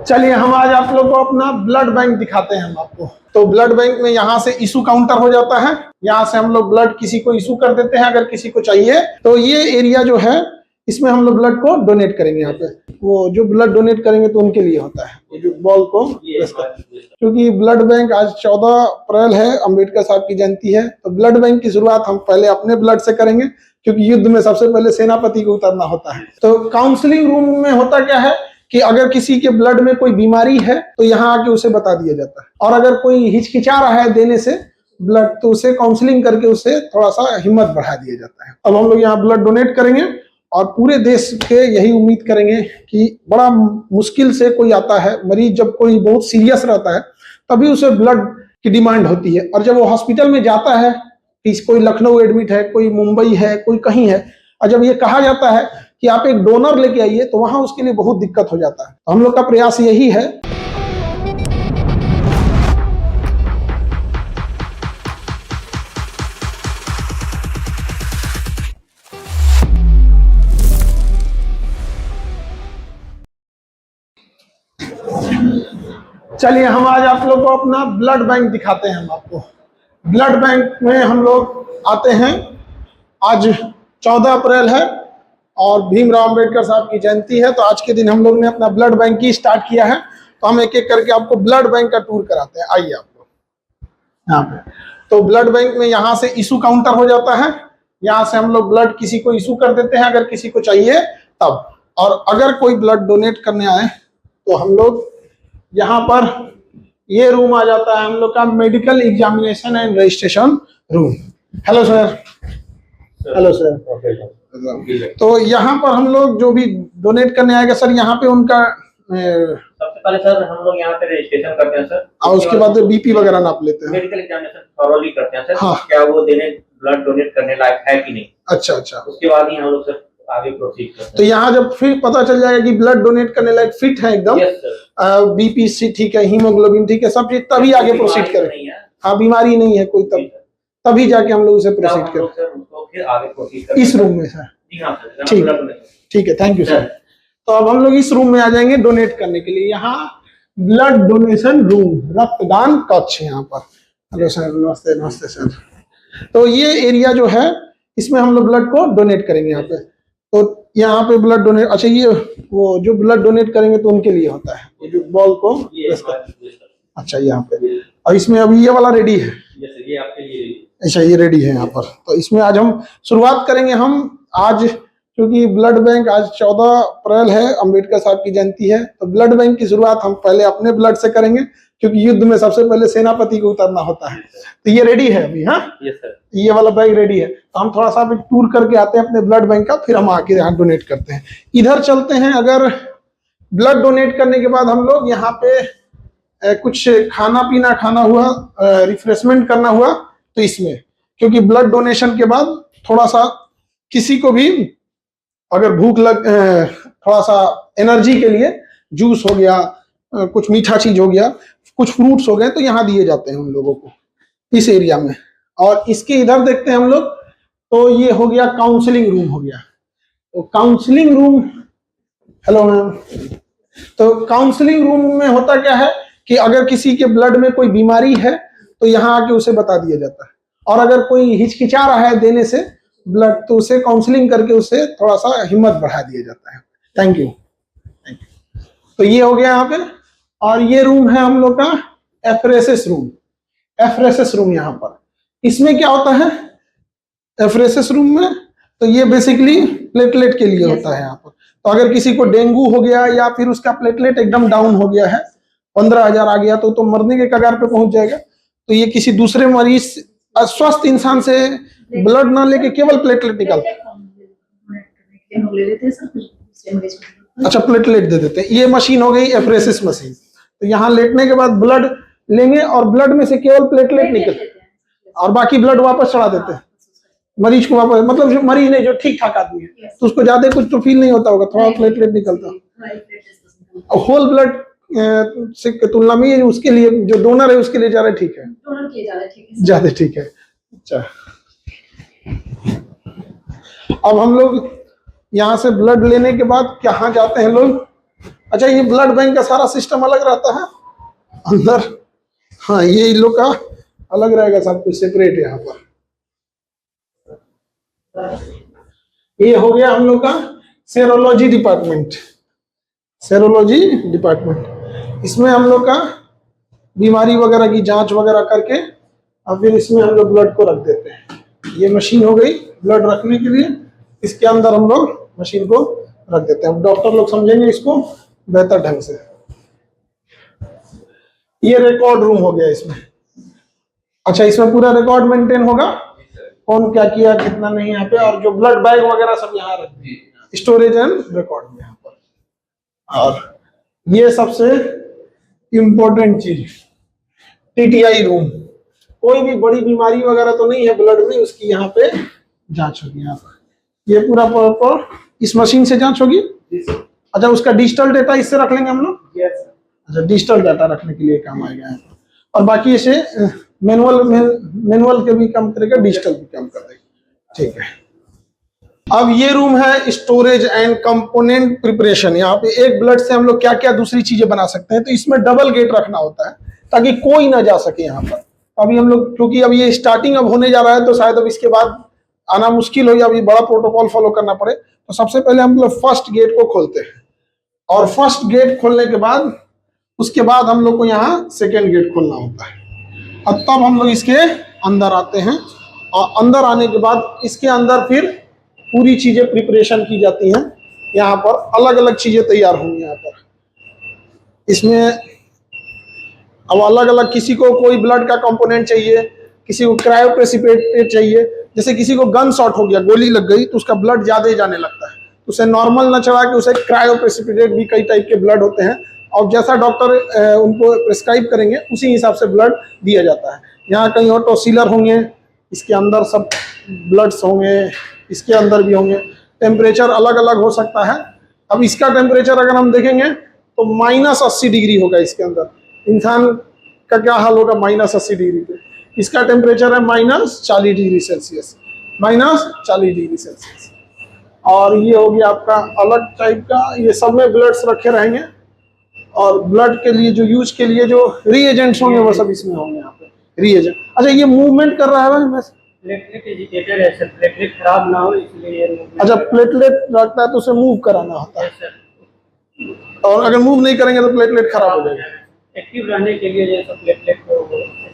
चलिए हम आज आप लोग को अपना ब्लड बैंक दिखाते हैं हम आपको। तो ब्लड बैंक में यहाँ से इशू काउंटर हो जाता है, यहाँ से हम लोग ब्लड किसी को इशू कर देते हैं अगर किसी को चाहिए। तो ये एरिया जो है इसमें हम लोग ब्लड को डोनेट करेंगे। यहाँ पे वो जो ब्लड डोनेट करेंगे तो उनके लिए होता है जो बॉल को, क्योंकि ब्लड बैंक आज 14 अप्रैल है, अंबेडकर साहब की जयंती है। तो ब्लड बैंक की शुरुआत हम पहले अपने ब्लड से करेंगे, क्योंकि युद्ध में सबसे पहले सेनापति को उतरना होता है। तो काउंसलिंग रूम में होता क्या है कि अगर किसी के ब्लड में कोई बीमारी है तो यहाँ आके उसे बता दिया जाता है, और अगर कोई हिचकिचा रहा है देने से ब्लड तो उसे काउंसलिंग करके उसे थोड़ा सा हिम्मत बढ़ा दिया जाता है। अब हम लोग यहाँ ब्लड डोनेट करेंगे और पूरे देश के यही उम्मीद करेंगे कि बड़ा मुश्किल से कोई आता है मरीज, जब कोई बहुत सीरियस रहता है तभी उसे ब्लड की डिमांड होती है, और जब वो हॉस्पिटल में जाता है कि कोई लखनऊ एडमिट है, कोई मुंबई है, कोई कहीं है, और जब ये कहा जाता है कि आप एक डोनर लेके आइए तो वहां उसके लिए बहुत दिक्कत हो जाता है। तो हम लोग का प्रयास यही है। चलिए हम आज आप लोग को अपना ब्लड बैंक दिखाते हैं हम आपको। ब्लड बैंक में हम लोग आते हैं, आज 14 अप्रैल है और भीमराव अंबेडकर साहब की जयंती है। तो आज के दिन हम लोग ने अपना ब्लड बैंक ही स्टार्ट किया है। तो हम एक एक करके आपको ब्लड बैंक का टूर कराते हैं। आइए आप लोग यहाँ पे। तो ब्लड बैंक में यहाँ से इशू काउंटर हो जाता है, यहाँ से हम लोग ब्लड किसी को इशू कर देते हैं अगर किसी को चाहिए तब। और अगर कोई ब्लड डोनेट करने आए तो हम लोग यहाँ पर ये रूम आ जाता है हम लोग का medical examination and registration room. Hello sir. Hello sir. तो यहाँ पर हम लोग जो भी डोनेट करने आएगा सर, यहाँ पे उनका सबसे पहले सर हम लोग यहाँ पे रजिस्ट्रेशन करते हैं सर, और उसके बाद बीपी वगैरह नाप लेते हैं, मेडिकल एग्जामिनेशन थॉरोली करते हैं सर। हाँ। क्या वो देने ब्लड डोनेट करने लायक है कि नहीं। अच्छा अच्छा। उसके बाद ही हम लोग सर आगे प्रोसीड करते हैं। तो यहाँ जब फिर पता चल जाएगा कि ब्लड डोनेट करने लायक फिट है एकदम, बीपी सी ठीक है, हीमोग्लोबिन ठीक है, सब चीज, तभी आगे प्रोसीड करें। हाँ, बीमारी नहीं है कोई, तभी जाके हम लोग उसे प्रोसीड करें इस रूम में सर। ठीक है, थैंक यू सर। तो अब हम लोग इस रूम में आ जाएंगे डोनेट करने के लिए। यहाँ ब्लड डोनेशन रूम, रक्तदान कक्ष यहाँ पर। हेलो सर, नमस्ते। नमस्ते सर। तो ये एरिया जो है इसमें हम लोग ब्लड को डोनेट करेंगे यहाँ पे। तो यहाँ पे ब्लड डोनेट, अच्छा ये वो जो ब्लड डोनेट करेंगे तो उनके लिए होता है, ये जो बॉल को, अच्छा यहाँ पे। और इसमें अभी ये वाला रेडी है, ये आपके लिए। अच्छा ये रेडी है यहाँ पर। तो इसमें आज हम शुरुआत करेंगे। हम आज क्योंकि ब्लड बैंक आज 14 अप्रैल है, अंबेडकर साहब की जयंती है। तो ब्लड बैंक की शुरुआत हम पहले अपने ब्लड से करेंगे, क्योंकि युद्ध में सबसे पहले सेनापति को उतरना होता है। तो ये रेडी है अभी। हाँ यस सर, ये वाला बैग रेडी है। तो हम थोड़ा सा अभी टूर करके आते हैं अपने ब्लड बैंक का, फिर हम आके यहाँ डोनेट करते हैं। इधर चलते हैं। अगर ब्लड डोनेट करने के बाद हम लोग यहाँ पे कुछ खाना पीना खाना हुआ, रिफ्रेशमेंट करना हुआ, तो इसमें क्योंकि ब्लड डोनेशन के बाद थोड़ा सा किसी को भी अगर भूख लग, थोड़ा सा एनर्जी के लिए जूस हो गया, कुछ मीठा चीज हो गया, कुछ फ्रूट्स हो गए, तो यहाँ दिए जाते हैं उन लोगों को इस एरिया में। और इसके इधर देखते हैं हम लोग, तो ये हो गया काउंसलिंग रूम हो गया। तो काउंसलिंग रूम, हेलो मैम। तो काउंसलिंग रूम में होता क्या है कि अगर किसी के ब्लड में कोई बीमारी है तो यहाँ आके उसे बता दिया जाता है, और अगर कोई हिचकिचा रहा है देने से ब्लड तो उसे काउंसलिंग करके उसे थोड़ा सा हिम्मत बढ़ा दिया जाता है। Thank you. तो ये हो गया यहाँ पे। और ये रूम है हम लोग का एफरेसिस रूम। एफरेसिस रूम यहाँ पर, इसमें क्या होता है एफरेसिस रूम में, तो ये बेसिकली प्लेटलेट के लिए होता है यहाँ पर। तो अगर किसी को डेंगू हो गया या फिर उसका प्लेटलेट एकदम डाउन हो गया है, 15,000 आ गया, तो मरने के कगार पे पहुंच जाएगा। तो ये किसी दूसरे मरीज, अस्वस्थ इंसान से ब्लड ना लेके केवल प्लेटलेट निकालते हैं। अच्छा, प्लेटलेट दे देते हैं। ये मशीन हो गई एफरेसिस मशीन। तो यहाँ लेटने के बाद ब्लड लेंगे और ब्लड में से केवल प्लेटलेट निकल, और बाकी ब्लड वापस चढ़ा देते हैं मरीज को वापस। मतलब जो मरीज नहीं, जो ठीक ठाक आदमी है, तो उसको ज्यादा कुछ तो फील नहीं होता होगा, थोड़ा प्लेटलेट निकलता है। होल ब्लड से तुलना में उसके लिए जो डोनर है उसके लिए ज्यादा ठीक है, ज्यादा ठीक है। अच्छा, अब हम लोग यहाँ से ब्लड लेने के बाद कहाँ जाते हैं लोग, अच्छा, ये ब्लड बैंक का सारा सिस्टम अलग रहता है अंदर। हाँ, ये इन लोग का अलग रहेगा, सब कुछ सेपरेट यहाँ पर। ये हो गया हम लोग का सेरोलॉजी डिपार्टमेंट। सेरोलॉजी डिपार्टमेंट, इसमें हम लोग का बीमारी वगैरह की जांच वगैरह करके और फिर इसमें हम लोग ब्लड को रख देते हैं। ये मशीन हो गई ब्लड रखने के लिए, इसके अंदर हम लोग मशीन को रख देते हैं। डॉक्टर लोग समझेंगे इसको बेहतर ढंग से। ये रिकॉर्ड रूम हो गया इसमें। अच्छा, इसमें पूरा रिकॉर्ड मेंटेन होगा, कौन क्या किया कितना नहीं यहाँ पे, और जो ब्लड बैग वगैरह सब यहाँ रख दिए, स्टोरेज एंड रिकॉर्ड यहाँ पर। और ये सबसे इंपॉर्टेंट चीज, टीटीआई रूम। कोई भी बड़ी बीमारी वगैरह तो नहीं है ब्लड में, उसकी यहाँ पे जांच होगी। यहाँ पर ये पूरा प्रॉपर इस मशीन से जांच होगी। अच्छा, उसका डिजिटल डेटा इससे रख लेंगे हम लोग। अच्छा, डिजिटल डाटा रखने के लिए काम आएगा यहाँ पर। और बाकी इसे मैनुअल के भी काम करेगा, डिजिटल भी काम कर देगा। ठीक है, अब ये रूम है स्टोरेज एंड कंपोनेंट प्रिपरेशन। यहाँ पे एक ब्लड से हम लोग क्या क्या दूसरी चीजें बना सकते हैं। तो इसमें डबल गेट रखना होता है ताकि कोई ना जा सके यहाँ पर। अभी हम लोग, क्योंकि अब ये स्टार्टिंग अब होने जा रहा है, तो शायद अब इसके बाद आना मुश्किल हो या अभी बड़ा प्रोटोकॉल फॉलो करना पड़े, तो सबसे पहले हम लोग फर्स्ट गेट को खोलते हैं। और फर्स्ट गेट खोलने के बाद उसके बाद हम लोग को यहाँ सेकेंड गेट खोलना होता है। और तब हम लोग इसके अंदर आते हैं। और अंदर आने के बाद इसके अंदर फिर पूरी चीजें प्रिपरेशन की जाती हैं। यहाँ पर अलग अलग चीजें तैयार होंगी। यहाँ पर इसमें अब अलग अलग, किसी को कोई ब्लड का कंपोनेंट चाहिए, किसी को क्रायोप्रेसिपिटेट चाहिए। जैसे किसी को गन शॉट हो गया, गोली लग गई, तो उसका ब्लड ज्यादा ही जाने लगता है, तो उसे नॉर्मल न चढ़ा के उसे क्रायोप्रेसिपिटेट भी कई टाइप के ब्लड होते हैं, और जैसा डॉक्टर उनको प्रिस्क्राइब करेंगे उसी हिसाब से ब्लड दिया जाता है। यहाँ कहीं ऑटो सीलर होंगे, इसके अंदर सब ब्लड्स होंगे, इसके अंदर भी होंगे। टेम्परेचर अलग अलग हो सकता है। अब इसका टेम्परेचर अगर हम देखेंगे तो -80 डिग्री होगा इसके अंदर। इंसान का क्या हाल होगा -80 डिग्री पे? इसका टेम्परेचर है -40 डिग्री सेल्सियस, -40 डिग्री सेल्सियस। और ये हो गया आपका अलग टाइप का, ये सब में ब्लड्स रखे रहेंगे। और ब्लड के लिए जो यूज के लिए जो रीएजेंट्स होंगे वो सब इसमें होंगे। यहाँ पे रीएजेंट। अच्छा, ये मूवमेंट कर रहा है भाई? प्लेटलेट एजिटेटर है सर, प्लेटलेट खराब ना हो इसलिए। अच्छा, प्लेटलेट रखता है तो उसे मूव कराना होता है, और अगर मूव नहीं करेंगे तो प्लेटलेट खराब हो जाएगा। एक्टिव रहने के लिए ये सब प्लेटलेट को।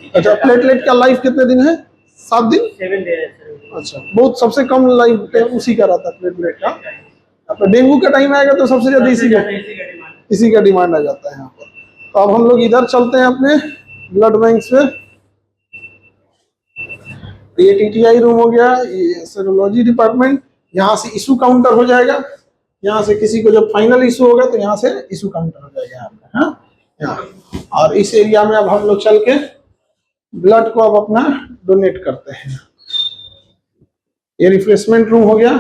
अच्छा, प्लेटलेट का लाइफ कितने दिन है? 7 दिन, 7 डे है सर। अच्छा, बहुत सबसे कम लाइफ उसी का रहता है प्लेटलेट का। अब डेंगू का टाइम आएगा तो सबसे ज्यादा इसी का डिमांड आ जाता है यहाँ पर। तो अब हम लोग इधर चलते हैं अपने ब्लड बैंक से। ये टीटीआई रूम हो गया, ये सेरोलॉजी डिपार्टमेंट। यहाँ से इशू काउंटर हो जाएगा। यहाँ से किसी को जब फाइनल इशू होगा तो यहाँ से इशू काउंटर हो जाएगा यहाँ पे। हाँ, यहाँ। और इस एरिया में अब हम लोग चल के ब्लड को अब अपना डोनेट करते हैं। ये रिफ्रेशमेंट रूम हो गया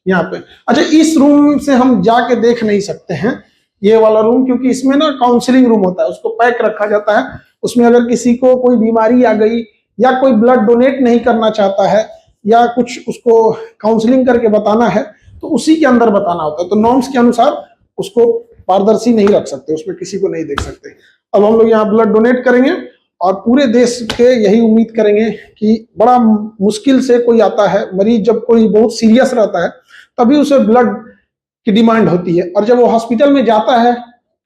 यहाँ पे। अच्छा, इस रूम से हम जाके देख नहीं सकते हैं ये वाला रूम, क्योंकि इसमें ना काउंसलिंग रूम होता है, उसको पैक रखा जाता है। उसमें अगर किसी को कोई बीमारी आ गई या कोई ब्लड डोनेट नहीं करना चाहता है या कुछ उसको काउंसलिंग करके बताना है, तो उसी के अंदर बताना होता है। तो नॉर्म्स के अनुसार उसको पारदर्शी नहीं रख सकते, उसमें किसी को नहीं देख सकते। अब हम लोग यहाँ ब्लड डोनेट करेंगे और पूरे देश के यही उम्मीद करेंगे कि बड़ा मुश्किल से कोई आता है मरीज, जब कोई बहुत सीरियस रहता है तभी उसे ब्लड की डिमांड होती है। और जब वो हॉस्पिटल में जाता है,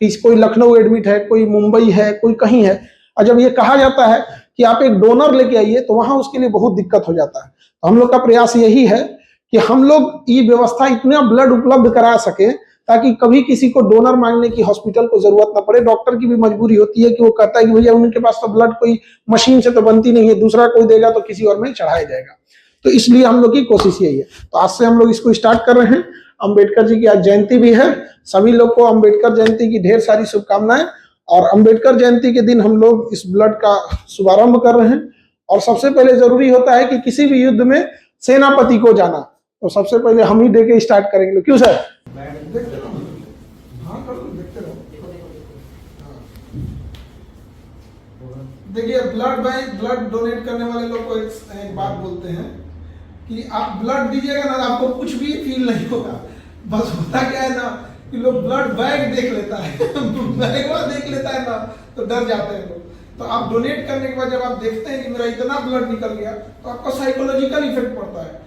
कोई लखनऊ एडमिट है, कोई मुंबई है, कोई कहीं है, और जब ये कहा जाता है कि आप एक डोनर लेके आइए, तो वहां उसके लिए बहुत दिक्कत हो जाता है। तो हम लोग का प्रयास यही है कि हम लोग ये व्यवस्था इतना ब्लड उपलब्ध करा सके ताकि कभी किसी को डोनर मांगने की हॉस्पिटल को जरूरत ना पड़े। डॉक्टर की भी मजबूरी होती है कि वो कहता है कि भैया उनके पास तो ब्लड कोई मशीन से तो बनती नहीं है, दूसरा कोई देगा तो किसी और में चढ़ाया जाएगा। तो इसलिए हम लोग की कोशिश यही है। तो आज से हम लोग इसको स्टार्ट कर रहे हैं। अंबेडकर जी की आज जयंती भी है। सभी लोग को अंबेडकर जयंती की ढेर सारी शुभकामनाएं। और अंबेडकर जयंती के दिन हम लोग इस ब्लड का शुभारंभ कर रहे हैं। और सबसे पहले जरूरी होता है कि किसी भी युद्ध में सेनापति को जाना, तो सबसे पहले हम ही दे के स्टार्ट करेंगे। क्यों सर? देखिए, ब्लड बैंक, ब्लड डोनेट करने वाले लोग को एक बात बोलते हैं कि आप ब्लड दीजिएगा ना, आपको कुछ भी फील नहीं होगा। बस होता क्या है ना कि लोग ब्लड बैग देख लेता है बैग देख लेता है ना तो डर जाते हैं लोग। तो आप डोनेट करने के बाद जब आप देखते हैं कि मेरा इतना ब्लड निकल गया तो आपका साइकोलॉजिकल इफेक्ट पड़ता है।